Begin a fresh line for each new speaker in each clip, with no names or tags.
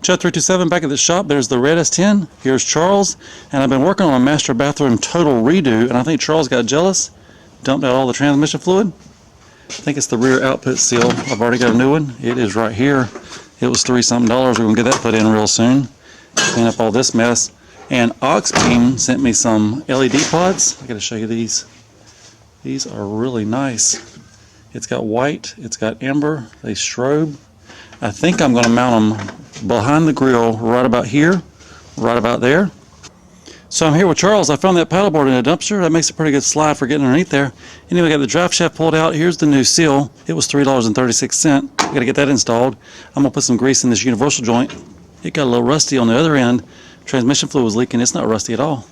Chud327 back at the shop. There's the red S-10. Here's Charles. And I've been working on a master bathroom total redo, and I think Charles got jealous, dumped out all the transmission fluid. I think it's the rear output seal. I've already got a new one. It is right here. It was $3-something. We're going to get that put in real soon. Clean up all this mess. And Oxbeam sent me some LED pods. I got to show you these. These are really nice. It's got white, it's got amber, they strobe. I think I'm going to mount them behind the grill right about here, right about there. So I'm here with Charles. I found that paddleboard in a dumpster. That makes a pretty good slide for getting underneath there. Anyway, I got the drive shaft pulled out. Here's the new seal. It was $3.36. I got to get that installed. I'm going to put some grease in this universal joint. It got a little rusty on the other end. Transmission fluid was leaking. It's not rusty at all.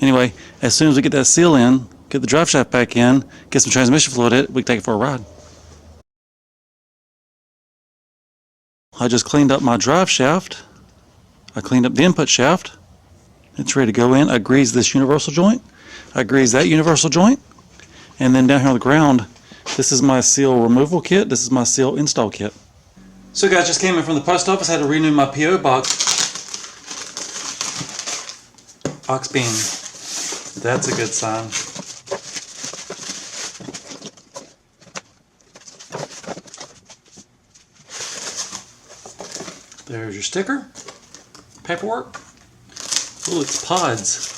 Anyway, as soon as we get that seal in, get the drive shaft back in, get some transmission fluid in it, we can take it for a ride. I just cleaned up my drive shaft. I cleaned up the input shaft. It's ready to go in. I greased this universal joint. I greased that universal joint. And then down here on the ground, this is my seal removal kit. This is my seal install kit. So guys, just came in from the post office. I had to renew my PO box. Oxbeam. That's a good sign. There's your sticker, paperwork. Oh, it's pods.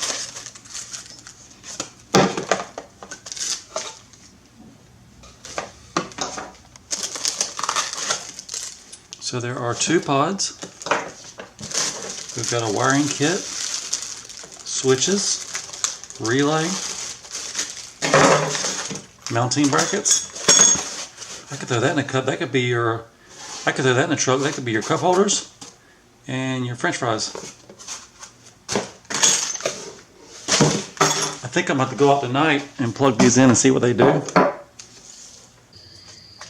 So there are 2 pods. We've got a wiring kit, switches, relay, mounting brackets. I could throw that in a cup. That could be your I could throw that in a truck. That could be your cup holders and your french fries. I think I'm about to go out tonight and plug these in and see what they do.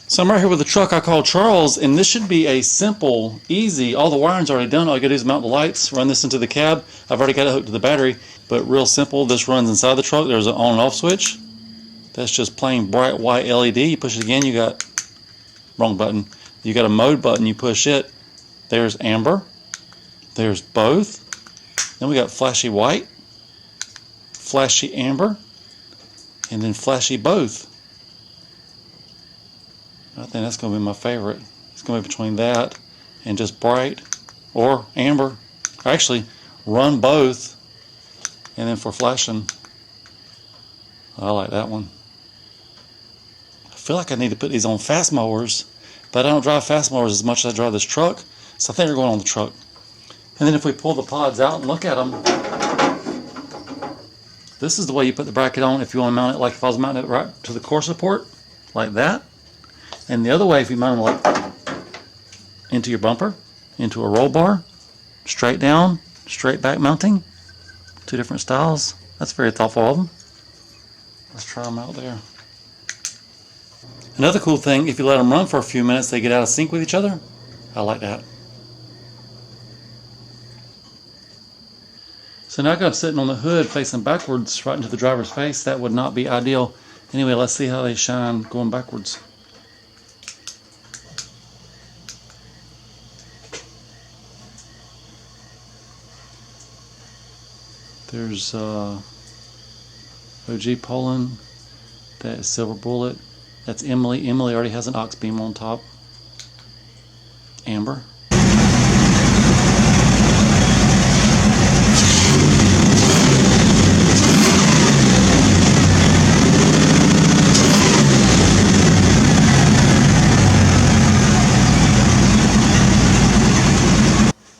So I'm right here with the truck. I called Charles, and this should be a simple, easy, all the wiring's already done. All I gotta do is mount the lights, run this into the cab. I've already got it hooked to the battery, but real simple. This runs inside the truck. There's an on and off switch. That's just plain bright white LED. You push it again, you got, wrong button. You got a mode button, you push it. There's amber. There's both. Then we got flashy white, flashy amber, and then flashy both. I think that's going to be my favorite. It's going to be between that and just bright or amber. Actually, run both, and then for flashing, I like that one. I feel like I need to put these on fast mowers, but I don't drive fast mowers as much as I drive this truck, so I think they're going on the truck. And then if we pull the pods out and look at them, this is the way you put the bracket on if you want to mount it, like if I was mounting it right to the core support, like that. And the other way, if you mount them like into your bumper, into a roll bar, straight down, straight back mounting, 2 different styles. That's very thoughtful of them. Let's try them out there. Another cool thing, if you let them run for a few minutes, they get out of sync with each other. I like that. So now I'm sitting on the hood facing backwards right into the driver's face. That would not be ideal. Anyway, let's see how they shine going backwards. There's OG Poland. That is Silver Bullet. That's Emily. Emily already has an Oxbeam on top. Amber.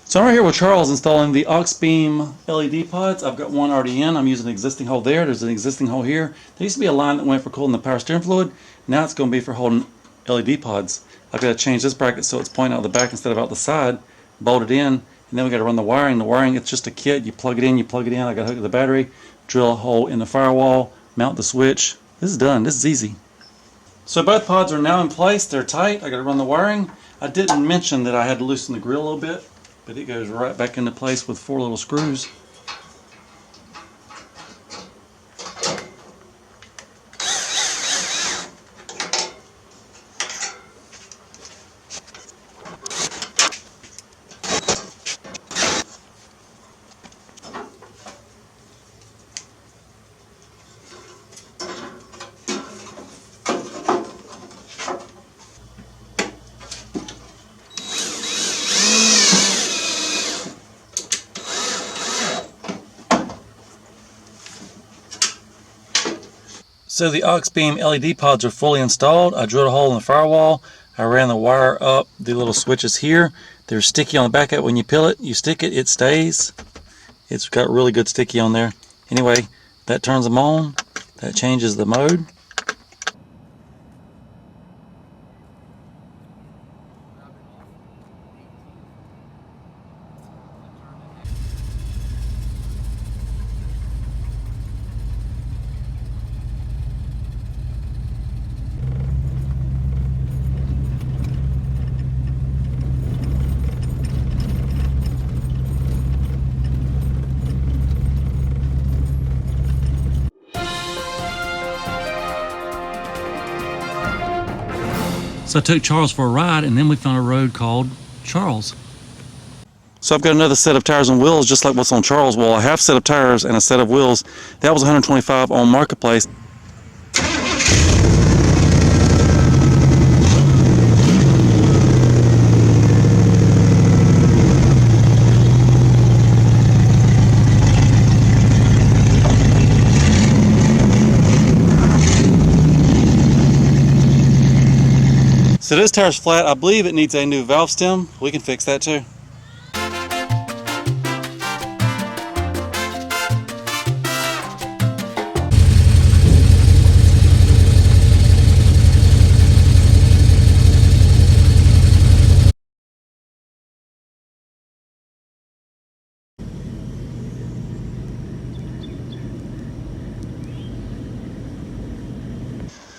So I'm right here with Charles installing the Oxbeam LED pods. I've got one already in. I'm using an existing hole there. There's an existing hole here. There used to be a line that went for cooling the power steering fluid. Now it's going to be for holding LED pods. I've got to change this bracket so it's pointing out the back instead of out the side. Bolt it in, and then we got to run the wiring. The wiring, it's just a kit. You plug it in, you plug it in. I got to hook it to the battery, drill a hole in the firewall, mount the switch. This is done. This is easy. So both pods are now in place. They're tight. I got to run the wiring. I didn't mention that I had to loosen the grill a little bit, but it goes right back into place with 4 little screws. So the aux beam LED pods are fully installed. I drilled a hole in the firewall. I ran the wire up the little switches here. They're sticky on the back of it. When you peel it, you stick it, it stays. It's got really good sticky on there. Anyway, that turns them on. That changes the mode. So I took Charles for a ride, and then we found a road called Charles. So I've got another set of tires and wheels just like what's on Charles. Well, a half set of tires and a set of wheels. That was $125 on Marketplace. So this tire's flat. I believe it needs a new valve stem. We can fix that too.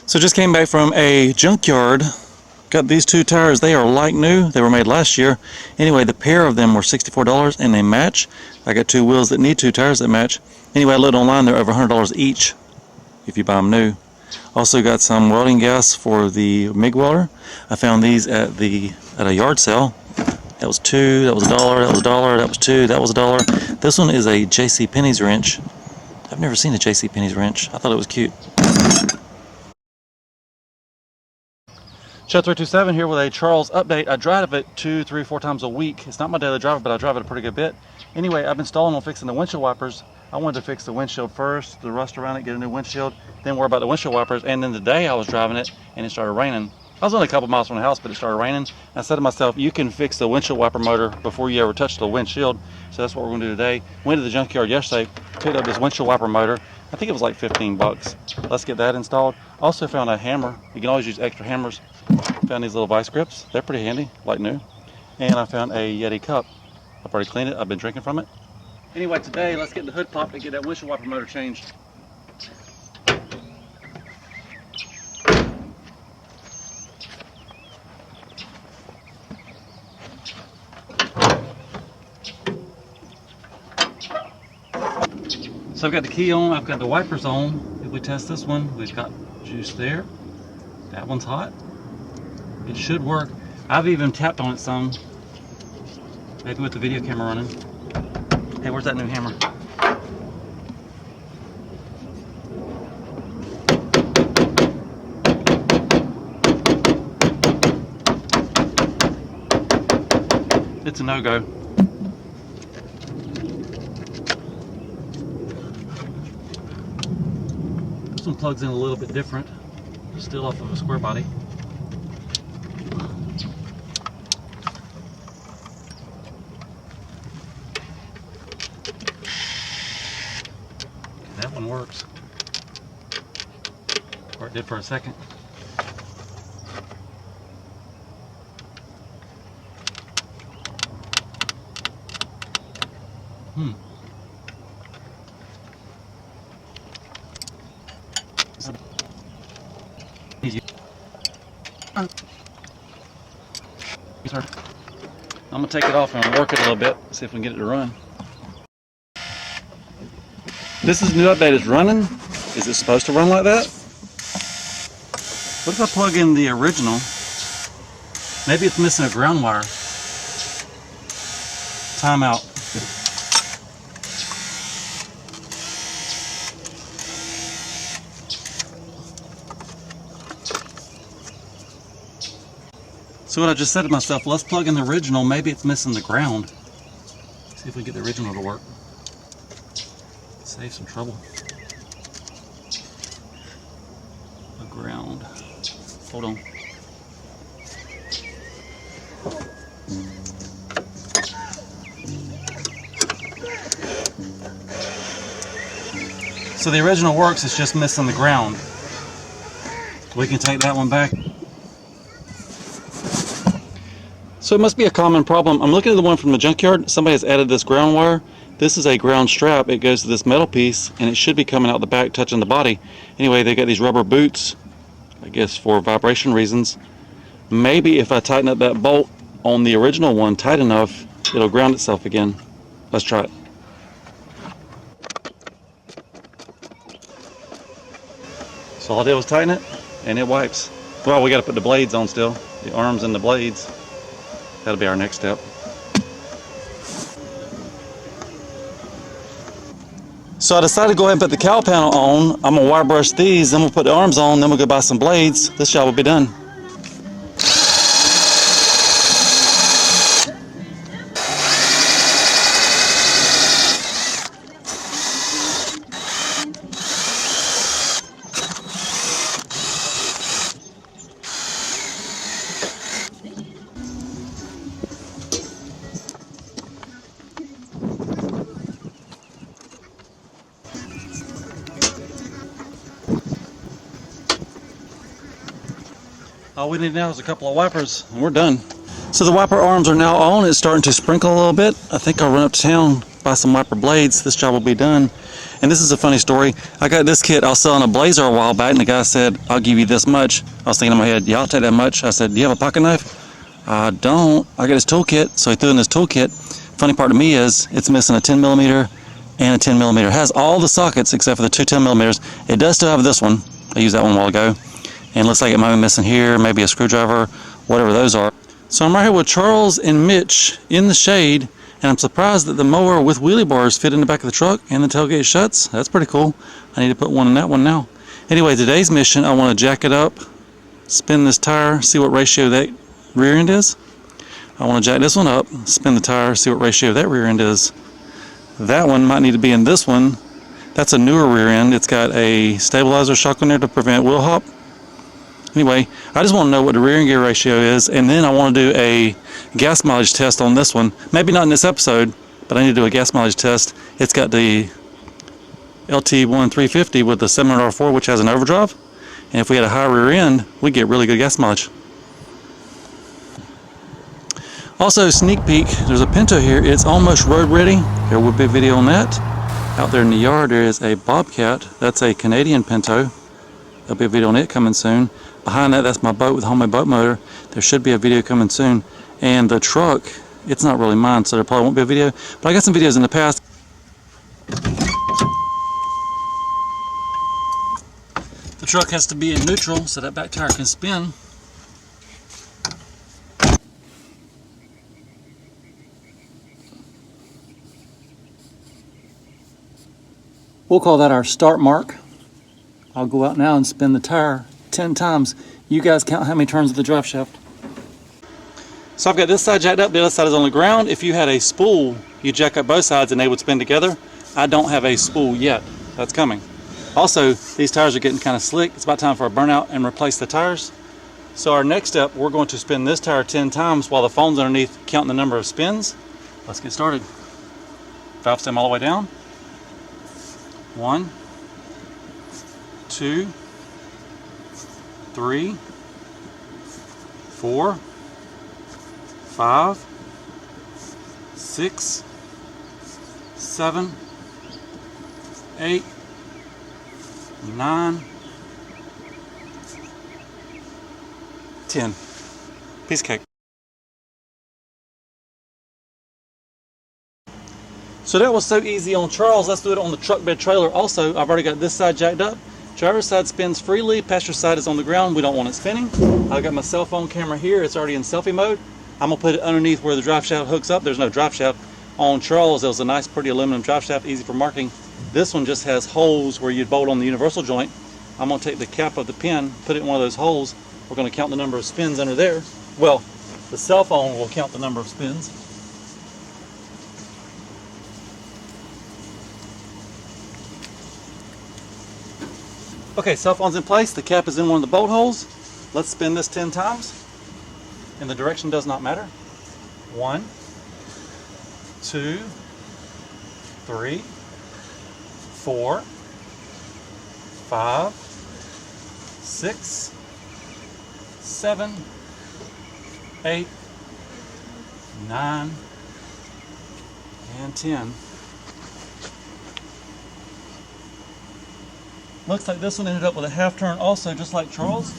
So just came back from a junkyard. Got these two tires. They are like new. They were made last year. Anyway, the pair of them were $64 and they match. I got two wheels that need two tires that match. Anyway, I looked online. They're over $100 each if you buy them new. Also got some welding gas for the MIG welder. I found these at a yard sale. That was $2, that was $1, that was $1, that was $2, that was $1. This one is a JCPenney's wrench. I've never seen a JCPenney's wrench. I thought it was cute. Show 327 here with a Charles update. I drive it 2, 3, 4 times a week. It's not my daily driver, but I drive it a pretty good bit. Anyway, I've been stalling on fixing the windshield wipers. I wanted to fix the windshield first, the rust around it, get a new windshield, then worry about the windshield wipers. And then today I was driving it and it started raining. I was only a couple miles from the house, but it started raining. I said to myself, you can fix the windshield wiper motor before you ever touch the windshield. So that's what we're going to do today. Went to the junkyard yesterday, picked up this windshield wiper motor. I think it was like 15 bucks. Let's get that installed. Also found a hammer. You can always use extra hammers. Found these little vice grips. They're pretty handy, like new. And I found a Yeti cup. I've already cleaned it. I've been drinking from it. Anyway, today let's get the hood popped and get that windshield wiper motor changed. So I've got the key on, I've got the wipers on. If we test this one, we've got juice there. That one's hot. It should work. I've even tapped on it some, maybe with the video camera running. Hey, where's that new hammer? It's a no-go. This one plugs in a little bit different, still off of a square body. That one works. Or it did for a second. I'm gonna take it off and work it a little bit, see if we can get it to run. This is new update. It's running. Is it supposed to run like that? What if I plug in the original? Maybe it's missing a ground wire. Timeout. So what I just said to myself, let's plug in the original, maybe it's missing the ground. See if we get the original to work. Save some trouble. ground. Hold on. So the original works, it's just missing the ground. We can take that one back. So it must be a common problem. I'm looking at the one from the junkyard. Somebody has added this ground wire. This is a ground strap. It goes to this metal piece and it should be coming out the back touching the body. Anyway, they got these rubber boots, I guess for vibration reasons. Maybe if I tighten up that bolt on the original one tight enough, it'll ground itself again. Let's try it. So all I did was tighten it and it wipes. Well, we got to put the blades on still, the arms and the blades. That'll be our next step. So I decided to go ahead and put the cowl panel on. I'm gonna wire brush these, then we'll put the arms on, then we'll go buy some blades. This job will be done. All we need now is a couple of wipers and we're done. So the wiper arms are now on. It's starting to sprinkle a little bit. I think I'll run up to town, buy some wiper blades. This job will be done. And this is a funny story. I got this kit. I was selling a blazer a while back and the guy said, I'll give you this much. I was thinking in my head, yeah, I'll take that much. I said, do you have a pocket knife? I don't. I got his toolkit. So he threw in his toolkit. Funny part to me is it's missing a 10 millimeter and a 10 millimeter. It has all the sockets except for the two 10 millimeters. It does still have this one. I used that one a while ago. And it looks like it might be missing here, maybe a screwdriver, whatever those are. So I'm right here with Charles and Mitch in the shade, and I'm surprised that the mower with wheelie bars fit in the back of the truck and the tailgate shuts. That's pretty cool. I need to put one in that one now. Anyway, today's mission, I want to jack it up, spin this tire, see what ratio that rear end is. I want to jack this one up, spin the tire, see what ratio that rear end is. That one might need to be in this one. That's a newer rear end. It's got a stabilizer shock on there to prevent wheel hop. Anyway, I just want to know what the rear end gear ratio is, and then I want to do a gas mileage test on this one. Maybe not in this episode, but I need to do a gas mileage test. It's got the LT1 350 with the 700R4, which has an overdrive, and if we had a high rear end, we'd get really good gas mileage. Also, sneak peek, there's a Pinto here. It's almost road ready. There will be a video on that. Out there in the yard, there is a Bobcat. That's a Canadian Pinto. There'll be a video on it coming soon. Behind that, that's my boat with a homemade boat motor. There should be a video coming soon. And the truck, it's not really mine, so there probably won't be a video. But I got some videos in the past. The truck has to be in neutral so that back tire can spin. We'll call that our start mark. I'll go out now and spin the tire 10 times. You guys count how many turns of the drive shaft. So I've got this side jacked up, the other side is on the ground. If you had a spool, you jack up both sides and they would spin together. I don't have a spool yet. That's coming. Also, these tires are getting kind of slick. It's about time for a burnout and replace the tires. So our next step, we're going to spin this tire 10 times while the phone's underneath counting the number of spins. Let's get started. Valve stem all the way down. 1, 2, 3, 4, 5, 6, 7, 8, 9, 10. Piece of cake. So that was so easy on Charles. Let's do it on the truck bed trailer also. I've already got this side jacked up. Driver's side spins freely, passenger side is on the ground. We don't want it spinning. I've got my cell phone camera here. It's already in selfie mode. I'm gonna put it underneath where the drive shaft hooks up. There's no drive shaft. On Charles, there was a nice pretty aluminum drive shaft, easy for marking. This one just has holes where you'd bolt on the universal joint. I'm gonna take the cap of the pin, put it in one of those holes. We're gonna count the number of spins under there. Well, the cell phone will count the number of spins. Okay, cell phone's in place. The cap is in one of the bolt holes. Let's spin this 10 times. And the direction does not matter. 1, 2, 3, 4, 5, 6, 7, 8, 9, and 10. Looks like this one ended up with a half turn also, just like Charles.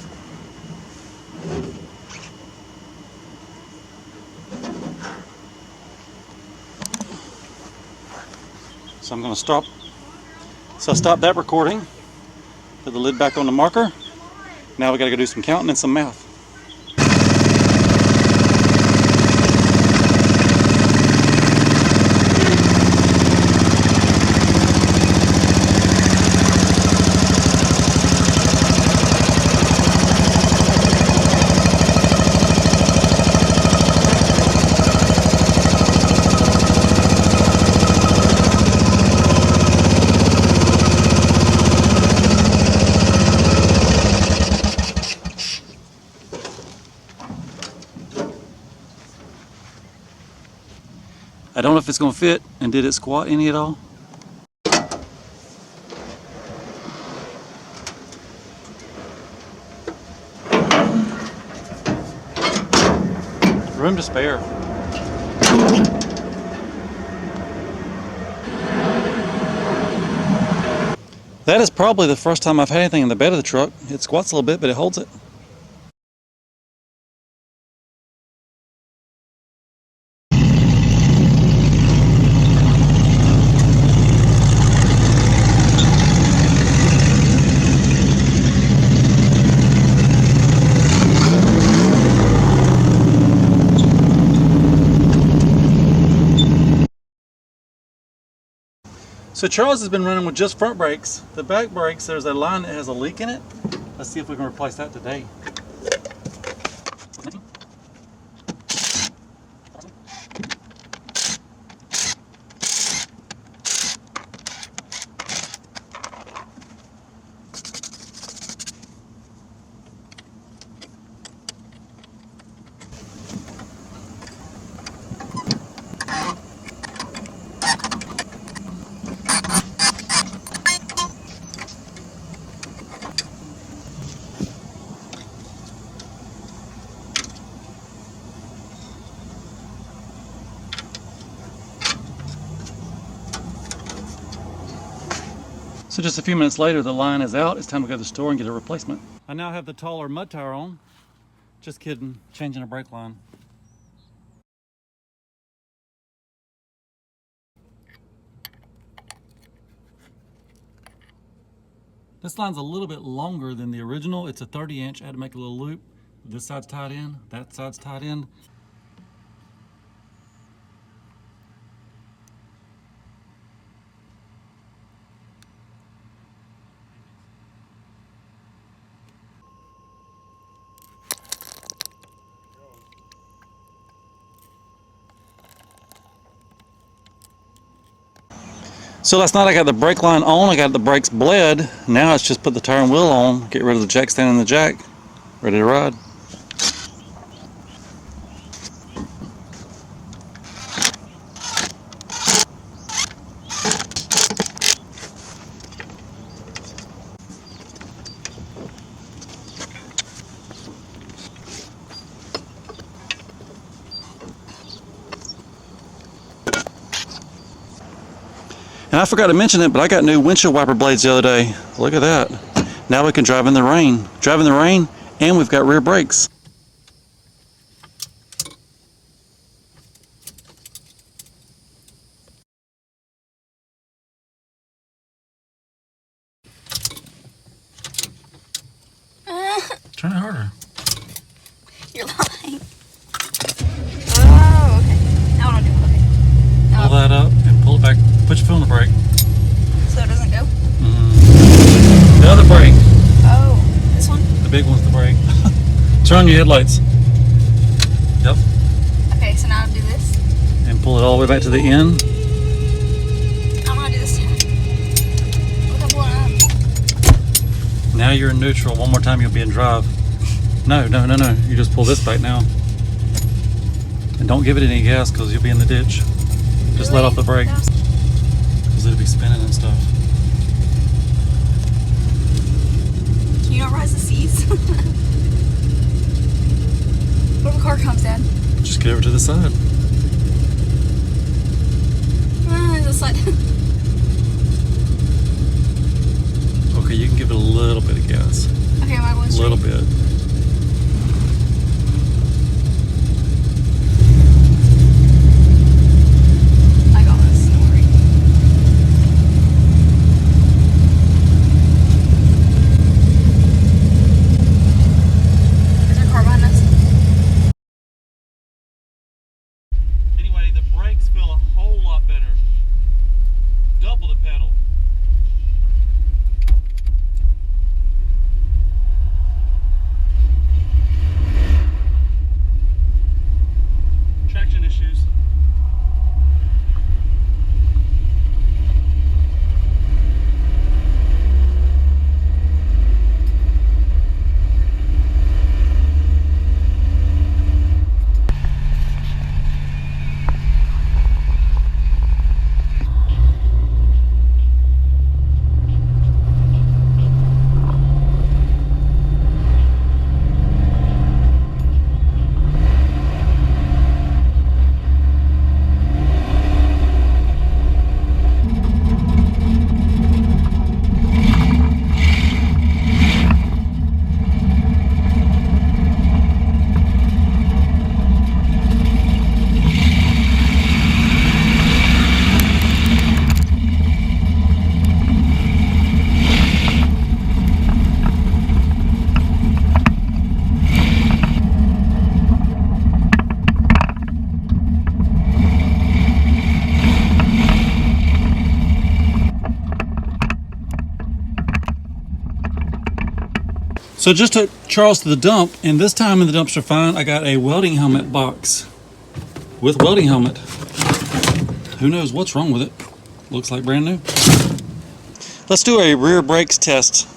So I'm going to stop. So I stopped that recording. Put the lid back on the marker. Now we got to go do some counting and some math. I don't know if it's going to fit, and did it squat any at all? Room to spare. That is probably the first time I've had anything in the bed of the truck. It squats a little bit, but it holds it. So Charles has been running with just front brakes. The back brakes, there's a line that has a leak in it. Let's see if we can replace that today. So just a few minutes later, the line is out. It's time to go to the store and get a replacement. I now have the taller mud tire on. Just kidding, changing a brake line. This line's a little bit longer than the original. It's a 30-inch. I had to make a little loop. This side's tied in, that side's tied in. So last night I got the brake line on, I got the brakes bled. Now it's just put the tire and wheel on, get rid of the jack stand and the jack, ready to ride. And I forgot to mention it, but I got new windshield wiper blades the other day. Look at that. Now we can drive in the rain. Drive in the rain, and we've got rear brakes. Turn it harder.
You're lying. Oh, okay. Now what do I do? Okay.
Pull that up and pull it back. Put your foot on the brake.
So it doesn't go?
The other brake.
Oh, this one?
The big one's the brake. Turn on your headlights. Yep.
Okay, so now I'll do this.
And pull it all the way back to the end.
I'm gonna do this. Look, I'm blowing up.
Now you're in neutral. One more time you'll be in drive. No. You just pull this back now. And don't give it any gas because you'll be in the ditch. Just let off the brake. Because it'll be spinning and stuff.
Can you not rise the seas? What if a car comes in?
Just get over to the side.
The side.
Okay, you can give it a little bit of gas.
Okay, am I going
A
straight?
little bit.
I got this, don't worry. Is there a car behind us?
Anyway, the brakes feel a whole lot better. Double the pedal. Traction issues. So just took Charles to the dump, and this time in the dumpster find, I got a welding helmet box with welding helmet. Who knows what's wrong with it? Looks like brand new. Let's do a rear brakes test.